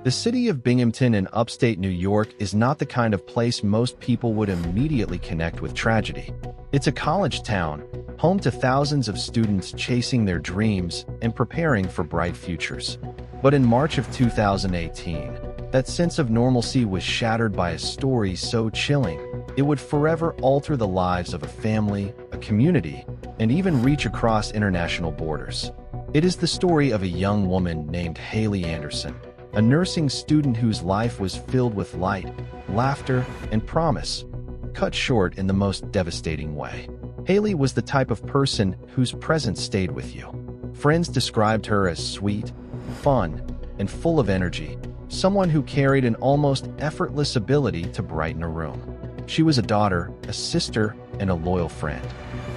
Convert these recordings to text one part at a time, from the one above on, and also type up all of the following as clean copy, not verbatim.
The city of Binghamton in upstate New York is not the kind of place most people would immediately connect with tragedy. It's a college town, home to thousands of students chasing their dreams and preparing for bright futures. But in March of 2018, that sense of normalcy was shattered by a story so chilling, it would forever alter the lives of a family, a community, and even reach across international borders. It is the story of a young woman named Haley Anderson, a nursing student whose life was filled with light, laughter, and promise, cut short in the most devastating way. Haley was the type of person whose presence stayed with you. Friends described her as sweet, fun, and full of energy, someone who carried an almost effortless ability to brighten a room. She was a daughter, a sister, and a loyal friend.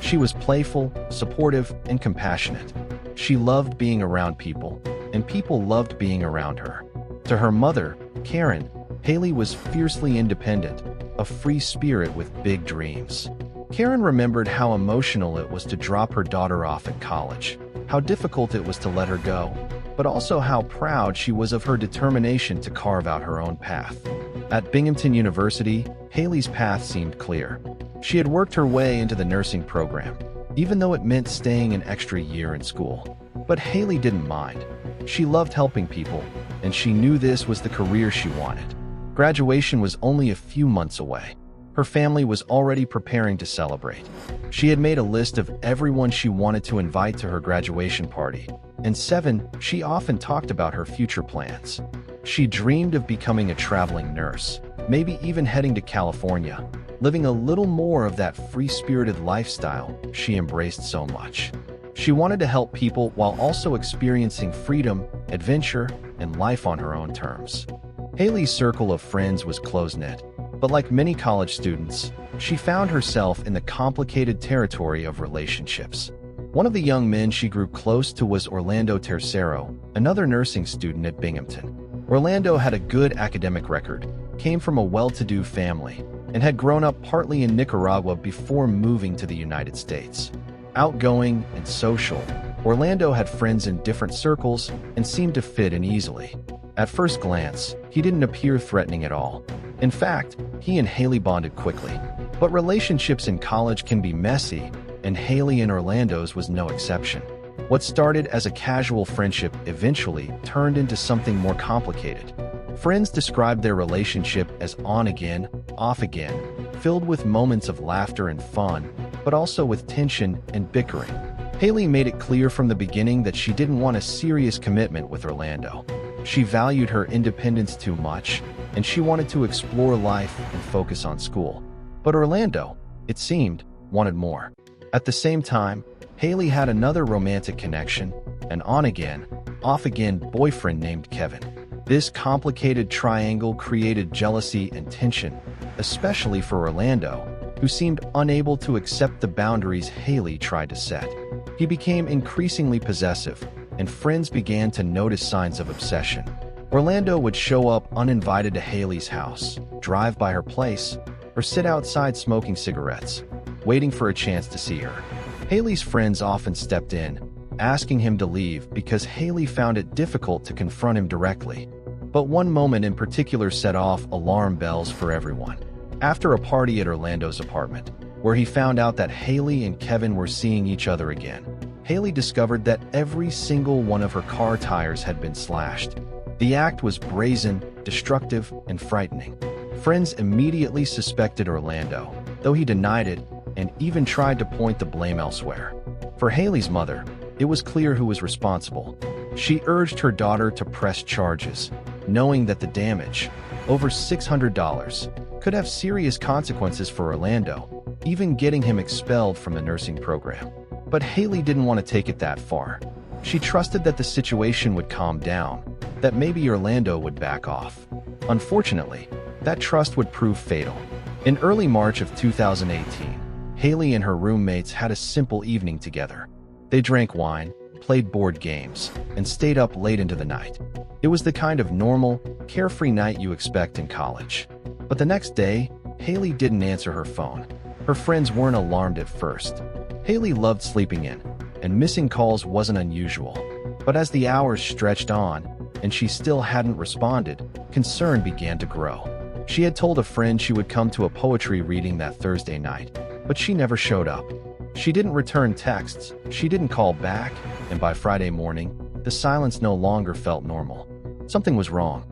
She was playful, supportive, and compassionate. She loved being around people, and people loved being around her. To her mother, Karen, Haley was fiercely independent, a free spirit with big dreams. Karen remembered how emotional it was to drop her daughter off at college, how difficult it was to let her go, but also how proud she was of her determination to carve out her own path. At Binghamton University, Haley's path seemed clear. She had worked her way into the nursing program, even though it meant staying an extra year in school. But Haley didn't mind. She loved helping people, and she knew this was the career she wanted. Graduation was only a few months away. Her family was already preparing to celebrate. She had made a list of everyone she wanted to invite to her graduation party, and she often talked about her future plans. She dreamed of becoming a traveling nurse, maybe even heading to California, living a little more of that free-spirited lifestyle she embraced so much. She wanted to help people while also experiencing freedom, adventure, and life on her own terms. Haley's circle of friends was close-knit, but like many college students, she found herself in the complicated territory of relationships. One of the young men she grew close to was Orlando Tercero, another nursing student at Binghamton. Orlando had a good academic record, came from a well-to-do family, and had grown up partly in Nicaragua before moving to the United States. Outgoing and social, Orlando had friends in different circles and seemed to fit in easily. At first glance, he didn't appear threatening at all. In fact, he and Haley bonded quickly. But relationships in college can be messy, and Haley and Orlando's was no exception. What started as a casual friendship eventually turned into something more complicated. Friends described their relationship as on again, off again, filled with moments of laughter and fun, but also with tension and bickering. Haley made it clear from the beginning that she didn't want a serious commitment with Orlando. She valued her independence too much, and she wanted to explore life and focus on school. But Orlando, it seemed, wanted more. At the same time, Haley had another romantic connection, an on-again, off-again boyfriend named Kevin. This complicated triangle created jealousy and tension, especially for Orlando, who seemed unable to accept the boundaries Haley tried to set. He became increasingly possessive, and friends began to notice signs of obsession. Orlando would show up uninvited to Haley's house, drive by her place, or sit outside smoking cigarettes, waiting for a chance to see her. Haley's friends often stepped in, asking him to leave because Haley found it difficult to confront him directly. But one moment in particular set off alarm bells for everyone. After a party at Orlando's apartment, where he found out that Haley and Kevin were seeing each other again, Haley discovered that every single one of her car tires had been slashed. The act was brazen, destructive, and frightening. Friends immediately suspected Orlando, though he denied it and even tried to point the blame elsewhere. For Haley's mother, it was clear who was responsible. She urged her daughter to press charges, knowing that the damage, over $600, could have serious consequences for Orlando, even getting him expelled from the nursing program. But Haley didn't want to take it that far. She trusted that the situation would calm down, that maybe Orlando would back off. Unfortunately, that trust would prove fatal. In early March of 2018, Haley and her roommates had a simple evening together. They drank wine, played board games, and stayed up late into the night. It was the kind of normal, carefree night you expect in college. But the next day, Haley didn't answer her phone. Her friends weren't alarmed at first. Haley loved sleeping in, and missing calls wasn't unusual. But as the hours stretched on, and she still hadn't responded, concern began to grow. She had told a friend she would come to a poetry reading that Thursday night, but she never showed up. She didn't return texts, she didn't call back, and by Friday morning, the silence no longer felt normal. Something was wrong.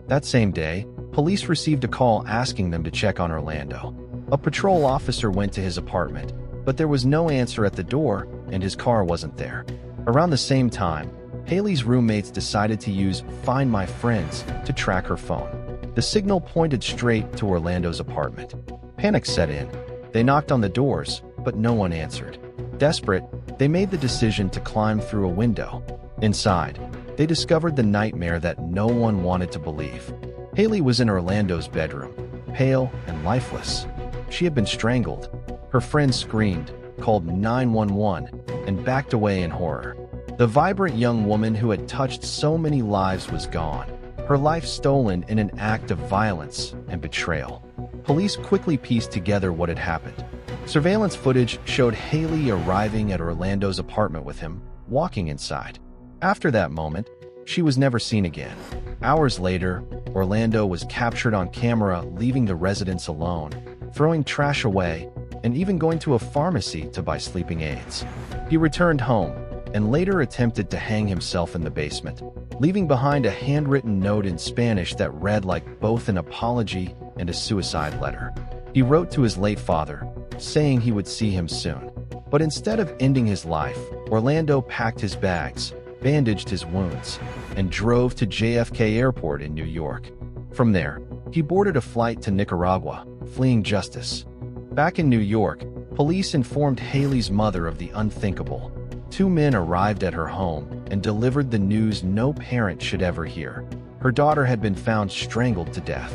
That same day, police received a call asking them to check on Orlando. A patrol officer went to his apartment, but there was no answer at the door, and his car wasn't there. Around the same time, Haley's roommates decided to use Find My Friends to track her phone. The signal pointed straight to Orlando's apartment. Panic set in. They knocked on the doors, but no one answered. Desperate, they made the decision to climb through a window. Inside, they discovered the nightmare that no one wanted to believe. Haley was in Orlando's bedroom, pale and lifeless. She had been strangled. Her friends screamed, called 911, and backed away in horror. The vibrant young woman who had touched so many lives was gone, her life stolen in an act of violence and betrayal. Police quickly pieced together what had happened. Surveillance footage showed Haley arriving at Orlando's apartment with him, walking inside. After that moment, she was never seen again. Hours later, Orlando was captured on camera leaving the residence alone, throwing trash away, and even going to a pharmacy to buy sleeping aids. He returned home and later attempted to hang himself in the basement, leaving behind a handwritten note in Spanish that read like both an apology and a suicide letter. He wrote to his late father, saying he would see him soon. But instead of ending his life, Orlando packed his bags, bandaged his wounds, and drove to JFK Airport in New York. From there, he boarded a flight to Nicaragua, fleeing justice. Back in New York, police informed Haley's mother of the unthinkable. Two men arrived at her home and delivered the news no parent should ever hear. Her daughter had been found strangled to death.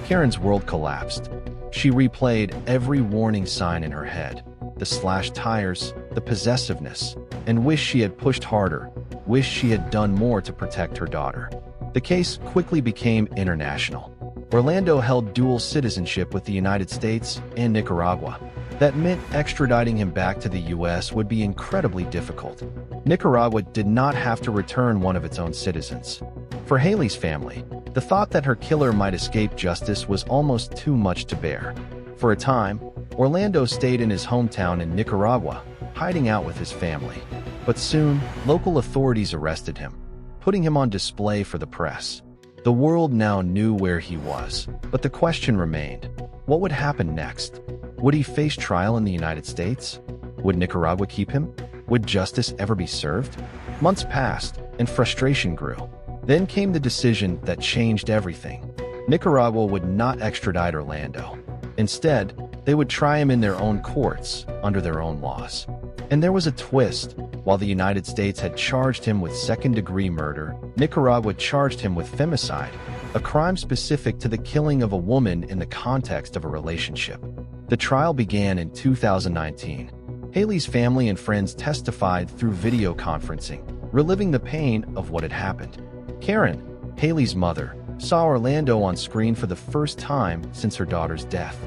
Karen's world collapsed. She replayed every warning sign in her head, the slashed tires, the possessiveness, and wished she had pushed harder, wished she had done more to protect her daughter. The case quickly became international. Orlando held dual citizenship with the United States and Nicaragua. That meant extraditing him back to the U.S. would be incredibly difficult. Nicaragua did not have to return one of its own citizens. For Haley's family, the thought that her killer might escape justice was almost too much to bear. For a time, Orlando stayed in his hometown in Nicaragua, hiding out with his family. But soon, local authorities arrested him, putting him on display for the press. The world now knew where he was, but the question remained: what would happen next? Would he face trial in the United States? Would Nicaragua keep him? Would justice ever be served? Months passed, and frustration grew. Then came the decision that changed everything. Nicaragua would not extradite Orlando. Instead, they would try him in their own courts, under their own laws. And there was a twist. While the United States had charged him with second-degree murder, Nicaragua charged him with femicide, a crime specific to the killing of a woman in the context of a relationship. The trial began in 2019. Haley's family and friends testified through video conferencing, reliving the pain of what had happened. Karen, Haley's mother, saw Orlando on screen for the first time since her daughter's death.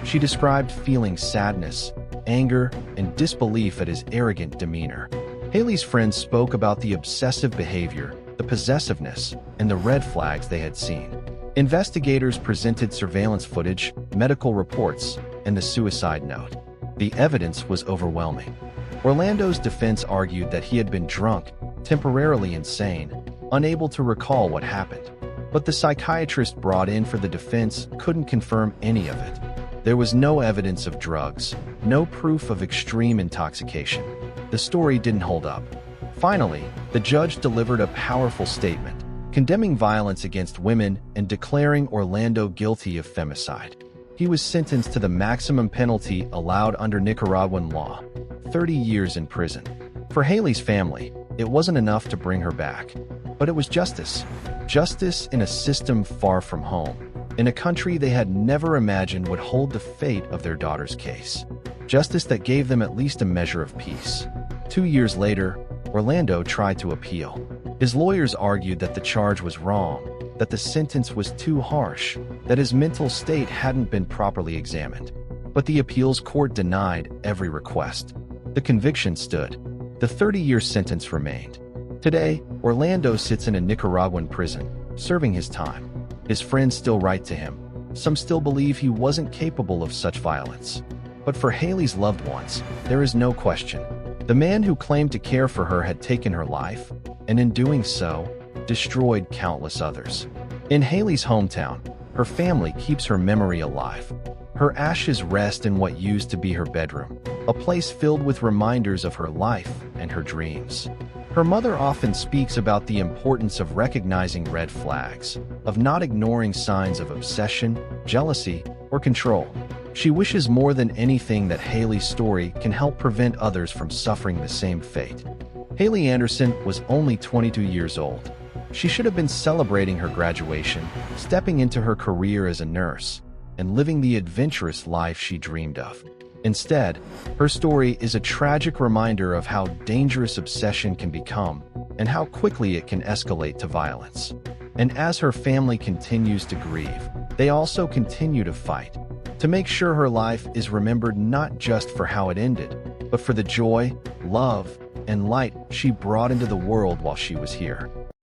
She described feeling sadness, anger, and disbelief at his arrogant demeanor. Haley's friends spoke about the obsessive behavior, the possessiveness, and the red flags they had seen. Investigators presented surveillance footage, medical reports, and the suicide note. The evidence was overwhelming. Orlando's defense argued that he had been drunk, temporarily insane, unable to recall what happened. But the psychiatrist brought in for the defense couldn't confirm any of it. There was no evidence of drugs, no proof of extreme intoxication. The story didn't hold up. Finally, the judge delivered a powerful statement, condemning violence against women and declaring Orlando guilty of femicide. He was sentenced to the maximum penalty allowed under Nicaraguan law, 30 years in prison. For Haley's family, it wasn't enough to bring her back, but it was justice. Justice in a system far from home, in a country they had never imagined would hold the fate of their daughter's case. Justice that gave them at least a measure of peace. 2 years later, Orlando tried to appeal. His lawyers argued that the charge was wrong, that the sentence was too harsh, that his mental state hadn't been properly examined. But the appeals court denied every request. The conviction stood. The 30-year sentence remained. Today, Orlando sits in a Nicaraguan prison, serving his time. His friends still write to him. Some still believe he wasn't capable of such violence. But for Haley's loved ones, there is no question. The man who claimed to care for her had taken her life, and in doing so, destroyed countless others. In Haley's hometown, her family keeps her memory alive. Her ashes rest in what used to be her bedroom, a place filled with reminders of her life and her dreams. Her mother often speaks about the importance of recognizing red flags, of not ignoring signs of obsession, jealousy, or control. She wishes more than anything that Haley's story can help prevent others from suffering the same fate. Haley Anderson was only 22 years old. She should have been celebrating her graduation, stepping into her career as a nurse, and living the adventurous life she dreamed of. Instead, her story is a tragic reminder of how dangerous obsession can become and how quickly it can escalate to violence. And as her family continues to grieve, they also continue to fight to make sure her life is remembered not just for how it ended, but for the joy, love, and light she brought into the world while she was here.